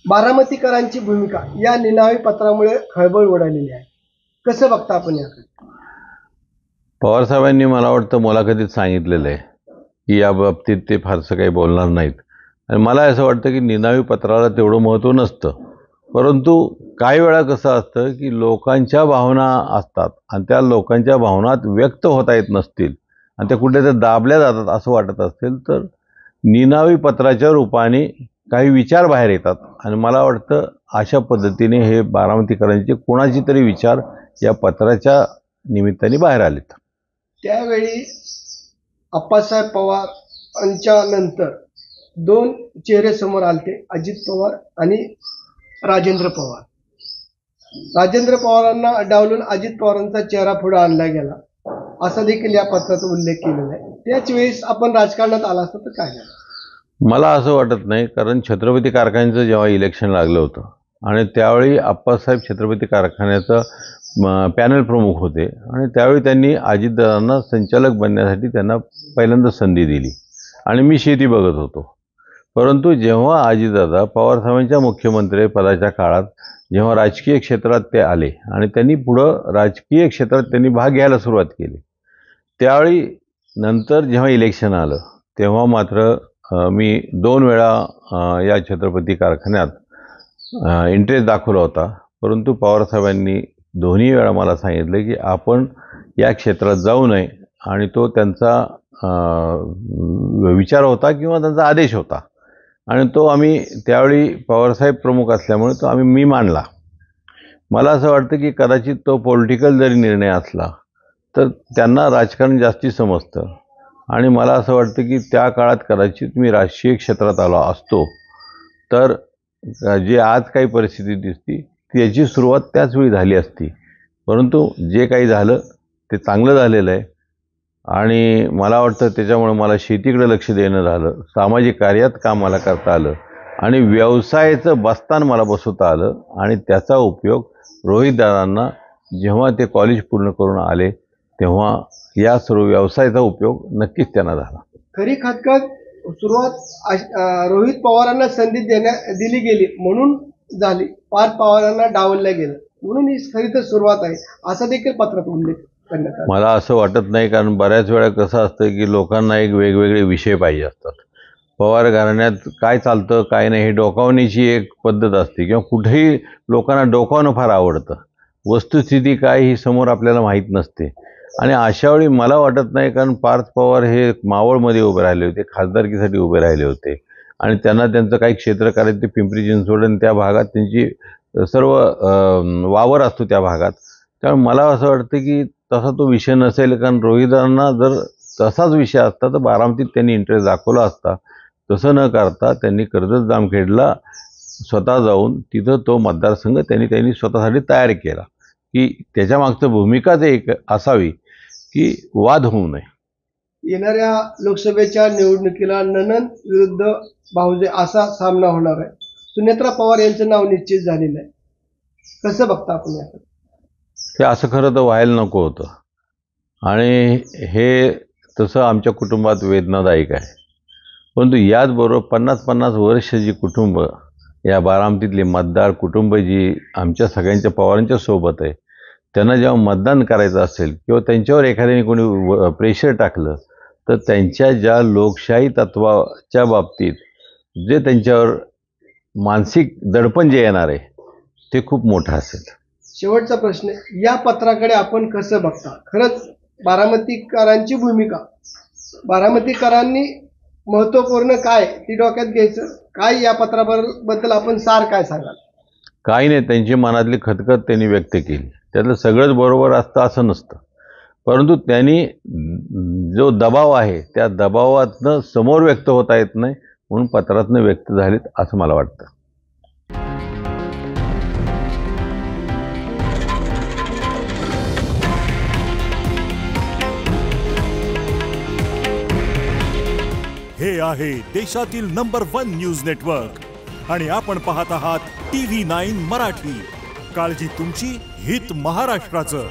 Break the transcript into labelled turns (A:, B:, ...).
A: बारामतीकरांची भूमिका या निनावी पत्रामुळे खळबळ उडालेली आहे. कसं बघता आपण याकडे?
B: पवार साहेबांनी मला वाटतं मुलाखतीत सांगितलेलं आहे की या बाबतीत ते फारसं काही बोलणार नाहीत. आणि मला असं वाटतं की निनावी पत्राला तेवढं महत्त्व नसतं, परंतु काही वेळा कसं असतं की लोकांच्या भावना असतात आणि त्या लोकांच्या भावनात व्यक्त होता येत नसतील आणि त्या कुठेतरी दाबल्या जातात असं वाटत असेल तर निनावी पत्राच्या रूपाने काही विचार बाहेर येतात. आणि मला वाटतं अशा पद्धतीने हे बारामतीकरांचे कोणाची तरी विचार या पत्राच्या निमित्ताने बाहेर आलेत.
A: त्यावेळी आप्पासाहेब पवारांच्या नंतर दोन चेहरे समोर आलते, अजित पवार आणि राजेंद्र पवार. राजेंद्र पवारांना डावलून अजित पवारांचा चेहरा पुढे आणला गेला असा देखील या पत्रात उल्लेख केलेला आहे. त्याच वेळेस आपण राजकारणात आला असता तर काय झालं?
B: मला असं वाटत नाही, कारण छत्रपती कारखान्याचं जेव्हा इलेक्शन लागलं होतं आणि त्यावेळी आप्पासाहेब छत्रपती कारखान्याचं पॅनल प्रमुख होते आणि त्यावेळी त्यांनी अजितदादांना संचालक बनण्यासाठी त्यांना पहिल्यांदा संधी दिली आणि मी शेती बघत होतो. परंतु जेव्हा अजितदादा पवारसाहेबांच्या मुख्यमंत्री पदाच्या काळात जेव्हा राजकीय क्षेत्रात ते आले आणि त्यांनी पुढं राजकीय क्षेत्रात त्यांनी भाग घ्यायला सुरुवात केली, त्यावेळी नंतर जेव्हा इलेक्शन आलं तेव्हा मात्र मी 2 वेळा या छत्रपती कारखान्यात इंटरेस्ट दाखवला होता. परंतु पवारसाहेबांनी दोन्ही वेळा मला सांगितलं की आपण या क्षेत्रात जाऊ नये आणि तो त्यांचा विचार होता किंवा त्यांचा आदेश होता आणि तो आम्ही त्यावेळी पवारसाहेब प्रमुख असल्यामुळे तो मी मानला. मला असं वाटतं की कदाचित तो पॉलिटिकल जरी निर्णय असला तर त्यांना राजकारण जास्ती समजतं आणि मला असं वाटतं की त्या काळात कदाचित मी राजकीय क्षेत्रात आलो असतो तर जे आज काही परिस्थिती दिसती त्याची सुरुवात त्याच वेळी झाली असती. परंतु जे काही झालं ते चांगलं झालेलं आहे आणि मला वाटतं त्याच्यामुळे मला शेतीकडे लक्ष देणं झालं, सामाजिक कार्यात काम मला करता आलं आणि व्यवसायाचं बस्तान मला बसवता आलं आणि त्याचा उपयोग रोहितदादांना जेव्हा ते कॉलेज पूर्ण करून आले तेव्हा या सर्व व्यवसायाचा उपयोग नक्कीच त्यांना झाला.
A: खरी खतखत सुरुवात रोहित पवारांना संधी दिली गेली म्हणून झाली, पार्थ पवारांना डावललं गेलं म्हणून ही खरी तर सुरुवात आहे असा देखील पत्रात उल्लेख करण्यात आला.
B: मला असं वाटत नाही, कारण बऱ्याच वेळा कसं असतं की लोकांना एक वेगवेगळे विषय पाहिजे असतात. पवार घराण्यात काय चालतं काय नाही हे डोकावण्याची एक पद्धत असते किंवा कुठेही लोकांना डोकावणं फार आवडतं. वस्तुस्थिती काय ही समोर आपल्याला माहीत नसते आणि अशावेळी मला वाटत नाही, कारण पार्थ पवार हे मावळमध्ये उभे राहिले होते, खासदारकीसाठी उभे राहिले होते आणि त्यांना त्यांचं काही क्षेत्र करायचं ते पिंपरी चिंचवड आणि त्या भागात त्यांची सर्व वावर असतो त्या भागात. त्यामुळे मला असं वाटतं की तसा तो विषय नसेल, कारण रोहिदांना जर तसाच विषय असता तर बारामतीत त्यांनी इंटरेस्ट दाखवला असता. तसं न करता त्यांनी कर्जत जामखेडला स्वतः जाऊन तिथं तो मतदारसंघ त्यांनी स्वतःसाठी तयार केला की त्याच्या मागचं भूमिकाच एक असावी की वाद होऊ नये.
A: येणाऱ्या लोकसभेच्या निवडणुकीला नणंद विरुद्ध भाऊजे असा सामना होणार आहे. सुनेत्रा पवार यांचं नाव निश्चित झालेलं आहे. कसं बघता आपण याकडे?
B: हे असं खरं तर व्हायला नको होतं आणि हे तसं आमच्या कुटुंबात वेदनादायक आहे. परंतु याचबरोबर 50-50 वर्ष जी कुटुंब या बारामतीतली मतदार कुटुंब जी आमच्या सगळ्यांच्या पवारांच्या सोबत आहे, त्यांना जेव्हा मतदान करायचं असेल किंवा त्यांच्यावर एखाद्याने कोणी प्रेशर टाकलं तर त्यांच्या ज्या लोकशाही तत्वाच्या बाबतीत जे त्यांच्यावर मानसिक दडपण जे येणार आहे ते खूप मोठं असेल.
A: शेवटचा प्रश्न, या पत्राकडे आपण कसं बघता? खरंच बारामतीकरांची भूमिका, बारामतीकरांनी महत्त्वपूर्ण काय ती डोक्यात घ्यायचं काय, या पत्राबद्दल आपण सार काय सांगाल?
B: काही नाही, त्यांची मनातली खतखत त्यांनी व्यक्त केली, त्यातलं सगळंच बरोबर असतं असं नसतं. परंतु त्यांनी जो दबाव आहे त्या दबावातनं समोर व्यक्त होता येत नाही म्हणून पत्रातनं व्यक्त झालीत असं मला वाटतं.
C: हे आहे देशातील नंबर 1 न्यूज नेटवर्क आणि आपण पाहत आहात TV9 मराठी. काळजी तुमची, हित महाराष्ट्राचं.